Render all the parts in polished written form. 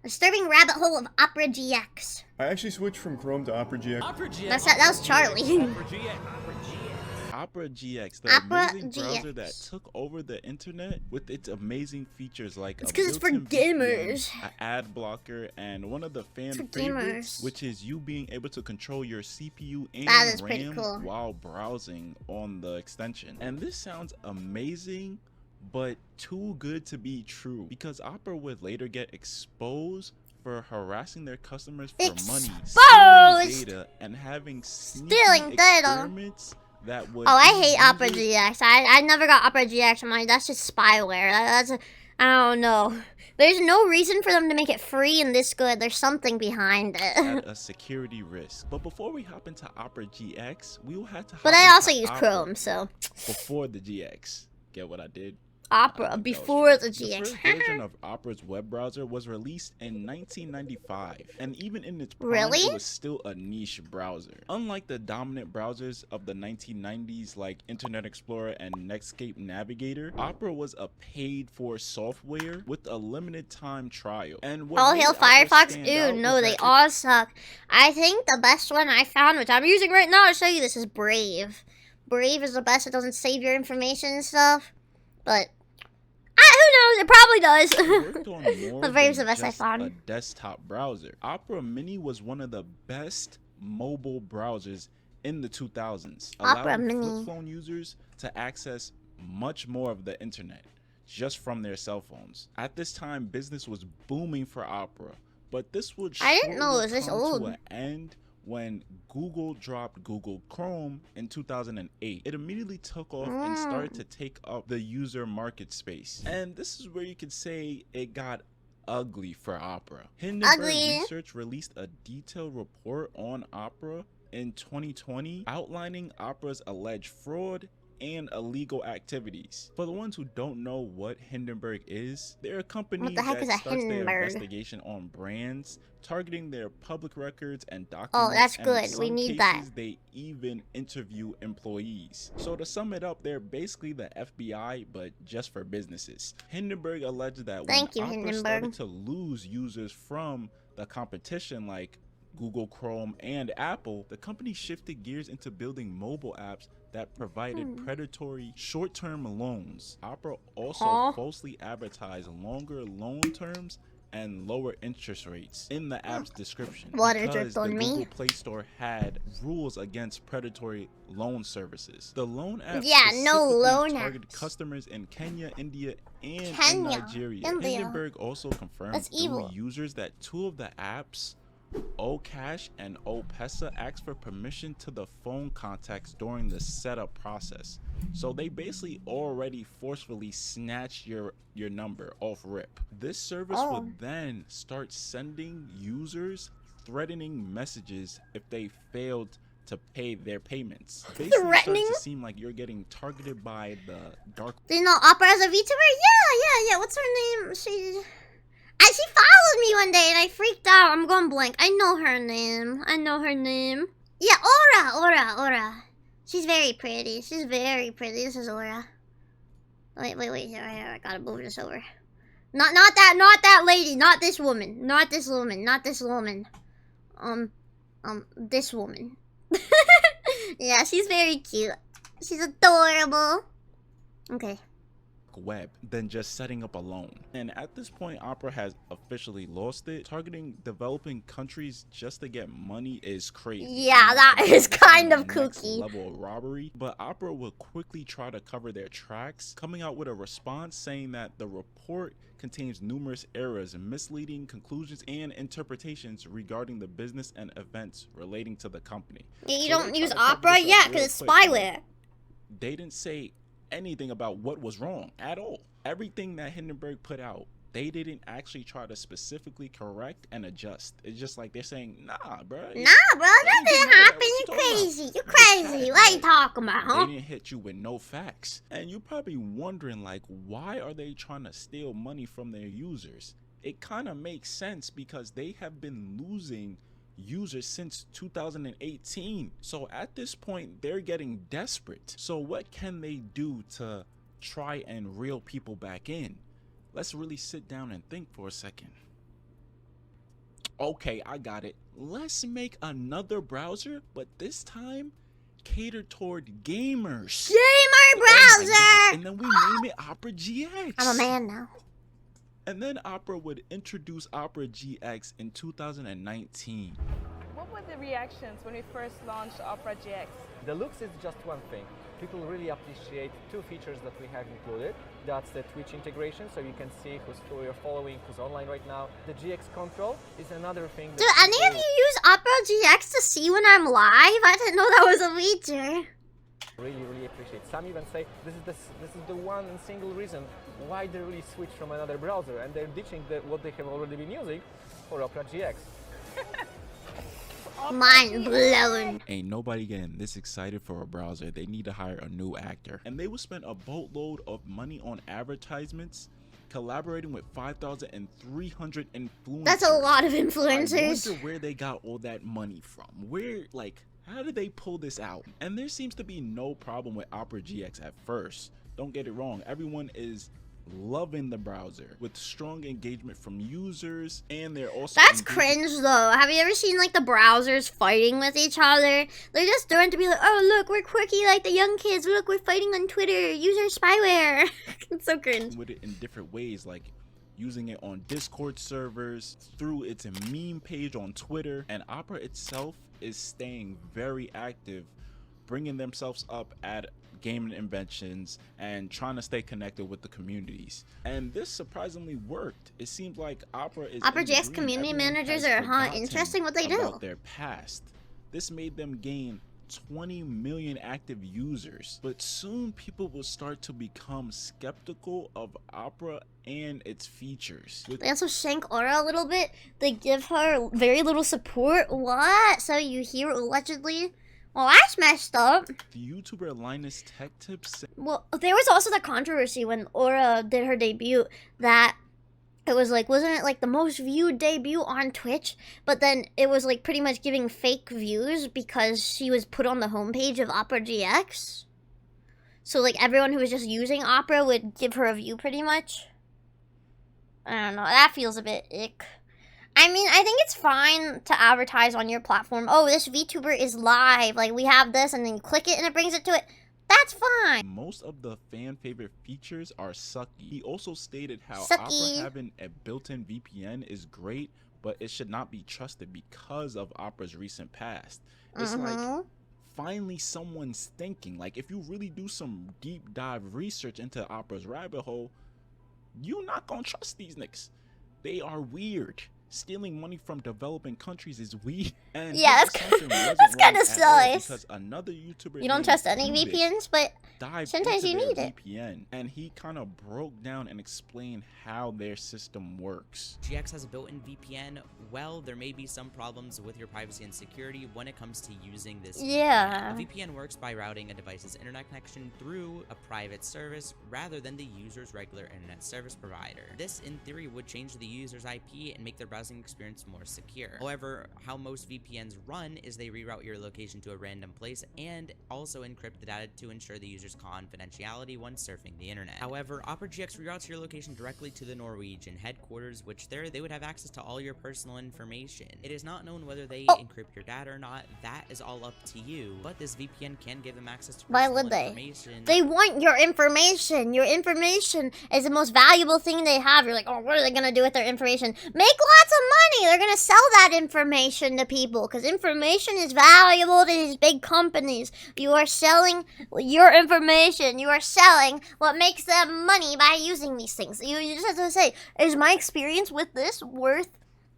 Disturbing rabbit hole of Opera GX. I actually switched from Chrome to Opera GX. That was Charlie. Opera GX, the Opera amazing GX. browser that took over the internet with its amazing features like It's because it's for built-in gamers. VPN, an ad blocker, and one of the fan For favorites, gamers. which is you being able to control your CPU and That is pretty RAM cool. while browsing on the extension. And this sounds amazing, but too good to be true, because Opera would later get exposed for harassing their customers for money, stealing data, and having sneaky experiments that would I hate Opera GX. I never got Opera GX. I'm like, that's just spyware. I don't know. There's no reason for them to make it free and this good. There's something behind it. At a security risk. But before we hop into Opera GX, we will have to. But I also use Chrome, so. Before the GX, get what I did? Opera before the GX. The first version of Opera's web browser was released in 1995, and even in its prime, it was still a niche browser. Unlike the dominant browsers of the 1990s like Internet Explorer and Netscape Navigator, Opera was a paid-for software with a limited time trial. And all hail Firefox? Ew, no, they all suck. I think the best one I found, which I'm using right now to show you this, is Brave. Brave is the best. It doesn't save your information and stuff. But who knows? It probably does. But Brave's the best I found. A desktop browser. Opera Mini was one of the best mobile browsers in the 2000s, allowing flip phone users to access much more of the internet just from their cell phones. At this time, business was booming for Opera, but this would shortly come to an end when Google dropped Google Chrome in 2008. It immediately took off and started to take up the user market space. And this is where you could say it got ugly for Opera. Hindenburg Research released a detailed report on Opera in 2020 outlining Opera's alleged fraud and illegal activities. For the ones who don't know what Hindenburg is, they're a company that starts their investigation on brands, targeting their public records and documents. Oh, that's good. We need that. They even interview employees. So to sum it up, they're basically the FBI, but just for businesses. Hindenburg alleged that when Opera started to lose users from the competition like Google Chrome and Apple, the company shifted gears into building mobile apps that provided predatory short-term loans. Opera also falsely advertised longer loan terms and lower interest rates in the app's description because the Google Play Store had rules against predatory loan services. The loan app targeted customers in Kenya, India, and in Nigeria. Hindenburg also confirmed through users that two of the apps, Okash and Opesa, asked for permission to the phone contacts during the setup process. So they basically already forcefully snatched your number off rip. This service would then start sending users threatening messages if they failed to pay their payments. Basically it starts to seem like you're getting targeted by the dark. Do you know Opera as a VTuber? Yeah. What's her name? She followed me one day and I freaked out. I'm going blank. I know her name. Yeah, Aura. She's very pretty. This is Aura. Wait. Here, I gotta move this over. Not that lady. Not this woman. This woman. Yeah, she's very cute. She's adorable. Okay. Web than just setting up a loan. And at this point, Opera has officially lost it. Targeting developing countries just to get money is crazy. Yeah, that is kind of kooky. Level of robbery. But Opera will quickly try to cover their tracks, coming out with a response saying that the report contains numerous errors, misleading conclusions, and interpretations regarding the business and events relating to the company. Yeah, you don't use Opera? Yeah, because it's spyware. They didn't say anything about what was wrong at all. Everything that Hindenburg put out, they didn't actually try to specifically correct and adjust. It's just like they're saying, nah, bro. That didn't happen. You crazy. What are you talking about, huh? They didn't hit you with no facts. And you're probably wondering, like, why are they trying to steal money from their users? It kind of makes sense because they have been losing users since 2018. So at this point, they're getting desperate. So what can they do to try and reel people back in? Let's really sit down and think for a second. Okay, I got it. Let's make another browser, but this time catered toward gamers. Gamer browser! And then we name it Opera GX. I'm a man now. And then Opera would introduce Opera GX in 2019. What were the reactions when we first launched Opera GX? The looks is just one thing. People really appreciate two features that we have included. That's the Twitch integration, so you can see who you're following, who's online right now. The GX control is another thing. Do any of you use Opera GX to see when I'm live? I didn't know that was a feature. Really appreciate. Some even say this is the one and single reason why they really switch from another browser, and they're ditching what they have already been using for Opera GX. Mind blown. Ain't nobody getting this excited for a browser. They need to hire a new actor. And they would spend a boatload of money on advertisements, collaborating with 5,300 influencers. That's a lot of influencers. I wonder where they got all that money from. Where, like, how did they pull this out? And there seems to be no problem with Opera GX at first. Don't get it wrong. Everyone is loving the browser with strong engagement from users, and they're also That's cringe though. Have you ever seen like the browsers fighting with each other? They're just doing to be like, oh look, we're quirky like the young kids. Look, we're fighting on Twitter. User spyware. It's so cringe. With it in different ways, like using it on Discord servers, through its meme page on Twitter, and Opera itself is staying very active, bringing themselves up at gaming inventions and trying to stay connected with the communities. And this surprisingly worked. It seems like Opera GX community managers are interesting what they do about their past. This made them gain 20 million active users, but soon people will start to become skeptical of Opera and its features. They also shank Aura a little bit. They give her very little support. What? So you hear allegedly? Well, that's messed up. The YouTuber Linus Tech Tips. Well, there was also the controversy when Aura did her debut that it was like, wasn't it like the most viewed debut on Twitch? But then it was like pretty much giving fake views because she was put on the homepage of Opera GX. So like everyone who was just using Opera would give her a view pretty much. I don't know. That feels a bit ick. I mean, I think it's fine to advertise on your platform. Oh, this VTuber is live. Like, we have this, and then you click it, and it brings it to it. That's fine. Most of the fan favorite features are sucky. He also stated how Sucky. Opera having a built-in VPN is great, but it should not be trusted because of Opera's recent past. It's like, finally someone's thinking. Like, if you really do some deep dive research into Opera's rabbit hole, you're not gonna trust these niggas. They are weird. Stealing money from developing countries is weird. And yeah, that's kind of silly. Because another YouTuber, you don't trust any VPNs, but sometimes you need it. VPN, and he kind of broke down and explained how their system works. GX has a built-in VPN. Well, there may be some problems with your privacy and security when it comes to using this. Yeah. VPN. A VPN works by routing a device's internet connection through a private service rather than the user's regular internet service provider. This, in theory, would change the user's IP and make their browsing experience more secure. However, how most VPNs run is they reroute your location to a random place and also encrypt the data to ensure the user's confidentiality when surfing the internet. However, Opera GX reroutes your location directly to the Norwegian headquarters, which there they would have access to all your personal information. It is not known whether they encrypt your data or not. That is all up to you, but this VPN can give them access to personal information. They want your information. Your information is the most valuable thing they have. You're like, oh, what are they gonna do with their information? Make lots of money. They're gonna sell that information to people because information is valuable to these big companies. You are selling your information. You are selling what makes them money by using these things. You just have to say, is my experience with this worth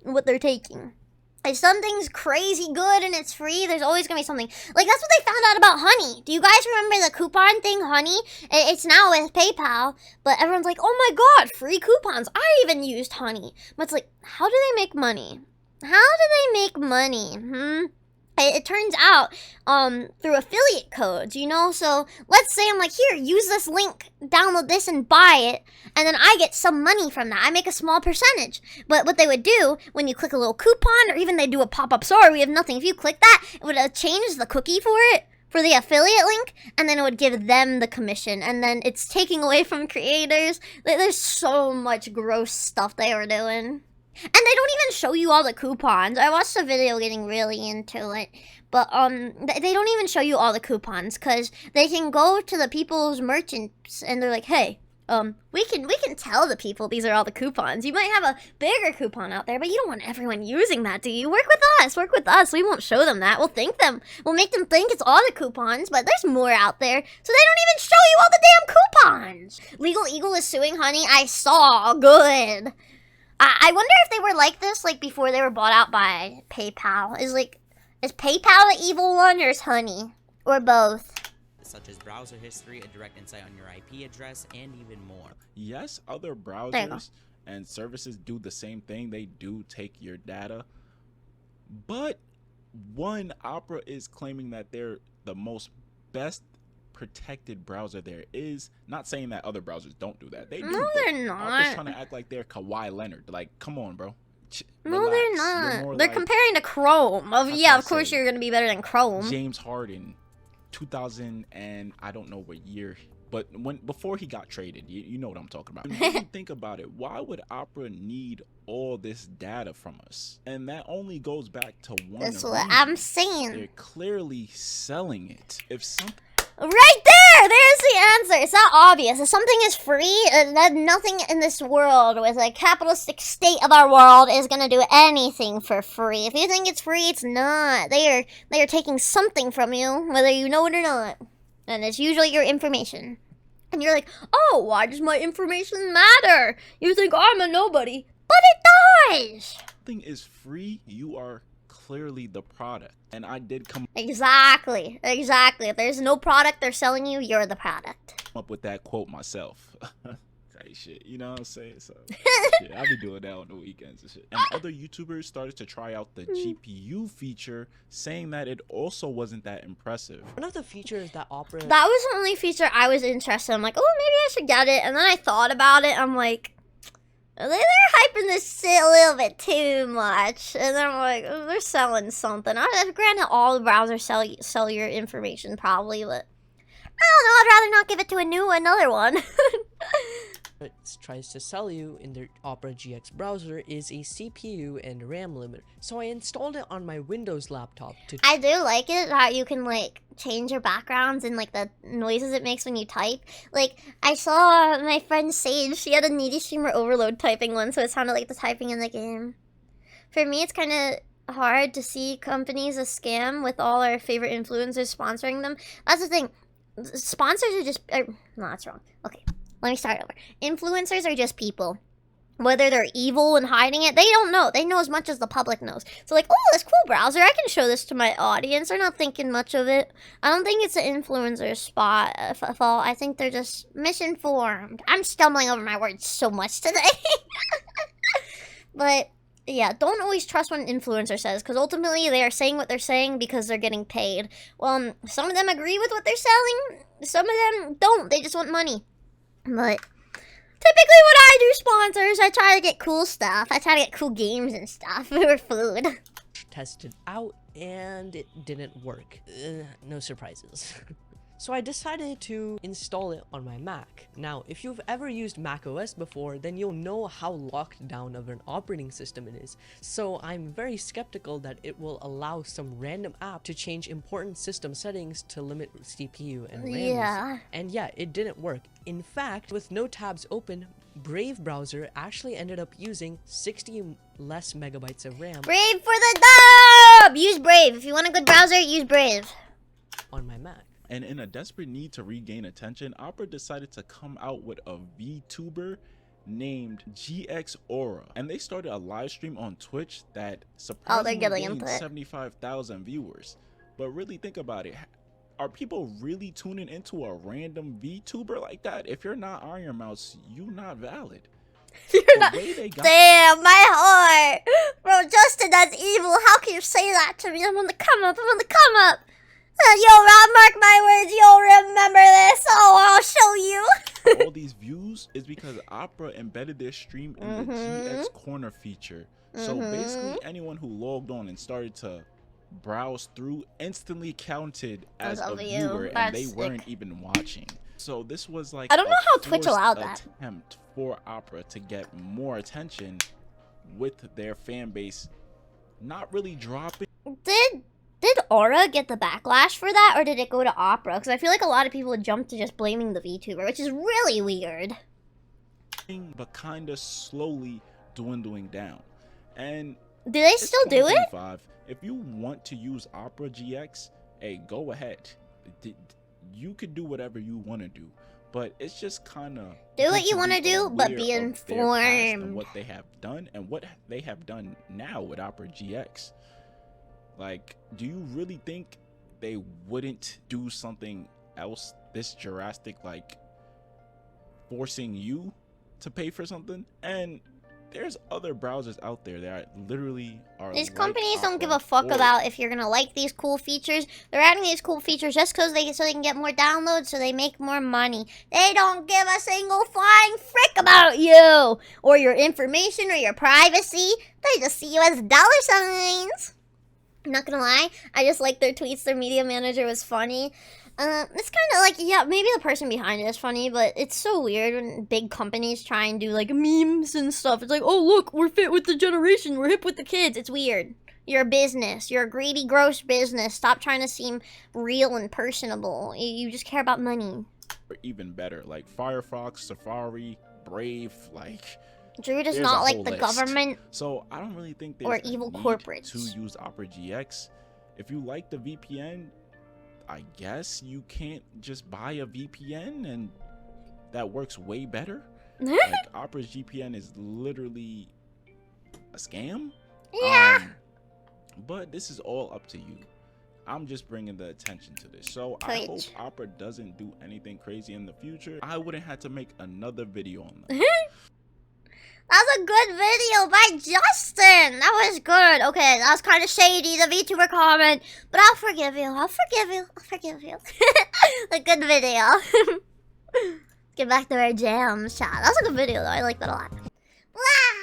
what they're taking? If something's crazy good and it's free, there's always gonna be something. Like, that's what they found out about Honey. Do you guys remember the coupon thing, Honey? It's now with PayPal, but everyone's like, oh my god, free coupons. I even used Honey. But it's like, how do they make money? How do they make money? It turns out, through affiliate codes, you know? So, let's say I'm like, here, use this link, download this and buy it, and then I get some money from that. I make a small percentage. But what they would do, when you click a little coupon, or even they do a pop-up, sorry, we have nothing. If you click that, it would change the cookie for it, for the affiliate link, and then it would give them the commission, and then it's taking away from creators. There's so much gross stuff they were doing. And they don't even show you all the coupons. I watched a video getting really into it. But they don't even show you all the coupons because they can go to the people's merchants and they're like, hey, we can tell the people these are all the coupons. You might have a bigger coupon out there, but you don't want everyone using that, do you? Work with us. We won't show them that. We'll make them think it's all the coupons, but there's more out there. So they don't even show you all the damn coupons. Legal Eagle is suing Honey. I saw. Good. I wonder if they were like this, like, before they were bought out by PayPal. Is PayPal the evil one, or is Honey? Or both? Such as browser history, a direct insight on your IP address, and even more. Yes, other browsers and services do the same thing. They do take your data. But one, Opera is claiming that they're the most best protected browser there is. Not saying that other browsers don't do that. They do. No, they're not. Opera's trying to act like they're Kawhi Leonard. Like, come on, bro. No, Relax. they're not. They're like, comparing to Chrome. Yeah, of course you're going to be better than Chrome. James Harden, 2000 and I don't know what year, but before he got traded, you know what I'm talking about. When you think about it, why would Opera need all this data from us? And that only goes back to one. That's what I'm saying. They're clearly selling it. If something right there! There's the answer. It's not obvious. If something is free, then nothing in this world with a capitalistic state of our world is gonna do anything for free. If you think it's free, it's not. They are taking something from you, whether you know it or not. And it's usually your information. And you're like, oh, why does my information matter? You think I'm a nobody. But it does! Something is free, you are clearly the product. And I did come Exactly. If there's no product they're selling you, you're the product. up with that quote myself. Hey, shit, you know what I'm saying? So shit, I be doing that on the weekends and shit. And other YouTubers started to try out the GPU feature, saying that it also wasn't that impressive. One of the features that Opera... That was the only feature I was interested in. I'm like, oh, maybe I should get it. And then I thought about it. I'm like, they're hyping this shit a little bit too much. And then I'm like, oh, they're selling something. Granted, all the browsers sell your information probably, but I don't know. I'd rather not give it to another one. It tries to sell you in their Opera GX browser is a CPU and RAM limiter. So I installed it on my Windows laptop to... I do like it how you can like change your backgrounds and like the noises it makes when you type. Like I saw my friend Sage, she had a Needy Streamer Overload typing one, so it sounded like the typing in the game. For me, it's kind of hard to see companies a scam with all our favorite influencers sponsoring them. That's the thing. Sponsors are just... no, that's wrong. Okay. Let me start over. Influencers are just people. Whether they're evil and hiding it, they don't know. They know as much as the public knows. So like, oh, this cool browser, I can show this to my audience. They're not thinking much of it. I don't think it's an influencer spot fault. I think they're just misinformed. I'm stumbling over my words so much today. But yeah, don't always trust what an influencer says, because ultimately they are saying what they're saying because they're getting paid. Well, some of them agree with what they're selling. Some of them don't. They just want money. But typically when I do sponsors, I try to get cool stuff. I try to get cool games and stuff or food. Tested out and it didn't work. No surprises. So I decided to install it on my Mac. Now, if you've ever used Mac OS before, then you'll know how locked down of an operating system it is. So I'm very skeptical that it will allow some random app to change important system settings to limit CPU and RAM use. And yeah, it didn't work. In fact, with no tabs open, Brave browser actually ended up using 60 less megabytes of RAM. Brave for the dub! Use Brave. If you want a good browser, use Brave. On my Mac. And in a desperate need to regain attention, Opera decided to come out with a VTuber named GX Aura. And they started a live stream on Twitch that surprisingly gained 75,000 viewers. But really think about it. Are people really tuning into a random VTuber like that? If you're not Iron Mouse, you're not valid. Damn, my heart! Bro, Justin, that's evil. How can you say that to me? I'm on the come up. Yo, Rob, mark my words, you'll remember this. Oh, I'll show you. All these views is because Opera embedded their stream in the GX Corner feature. So basically, anyone who logged on and started to browse through instantly counted as a viewer, and they weren't even watching. So this was like I don't know how Twitch allowed that attempt for Opera to get more attention with their fan base not really dropping. Did Aura get the backlash for that, or did it go to Opera? Because I feel like a lot of people would jump to just blaming the VTuber, which is really weird. But kind of slowly dwindling down. And do they still do it? If you want to use Opera GX, hey, go ahead. You could do whatever you want to do, but it's just kind of do what you want to do, but be informed and what they have done and what they have done now with Opera GX. Like, do you really think they wouldn't do something else this drastic, like forcing you to pay for something? And there's other browsers out there that literally are. These companies don't give a fuck about if you're gonna like these cool features. They're adding these cool features just because so they can get more downloads, so they make more money. They don't give a single flying frick about you or your information or your privacy. They just see you as dollar signs. I'm not gonna lie, I just like their tweets. Their media manager was funny. It's kind of like, yeah, maybe the person behind it is funny, but it's so weird when big companies try and do like memes and stuff. It's like, oh look, we're fit with the generation, we're hip with the kids. It's weird. You're a business. You're a greedy, gross business. Stop trying to seem real and personable. You just care about money. Or even better, like Firefox, Safari, Brave, like. Drew does not like the government. So I don't really think there's or evil corporates to use Opera GX. If you like the VPN, I guess you can't just buy a VPN and that works way better. Like Opera's VPN is literally a scam. Yeah. But this is all up to you. I'm just bringing the attention to this. So I hope Opera doesn't do anything crazy in the future. I wouldn't have to make another video on that. That was a good video by Justin. That was good. Okay, that was kind of shady, the VTuber comment. But I'll forgive you. I'll forgive you. I'll forgive you. A good video. Get back to our jam shot. That was a good video, though. I like that a lot. Blah!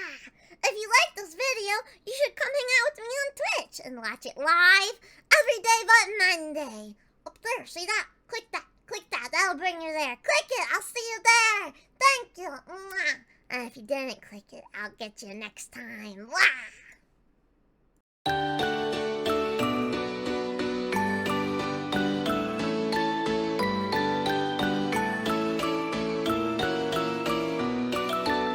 If you like this video, you should come hang out with me on Twitch and watch it live every day but Monday. Up there, see that? Click that. Click that. That'll bring you there. Click it. I'll see you there. Thank you. Mwah. And if you didn't click it, I'll get you next time. Mwah!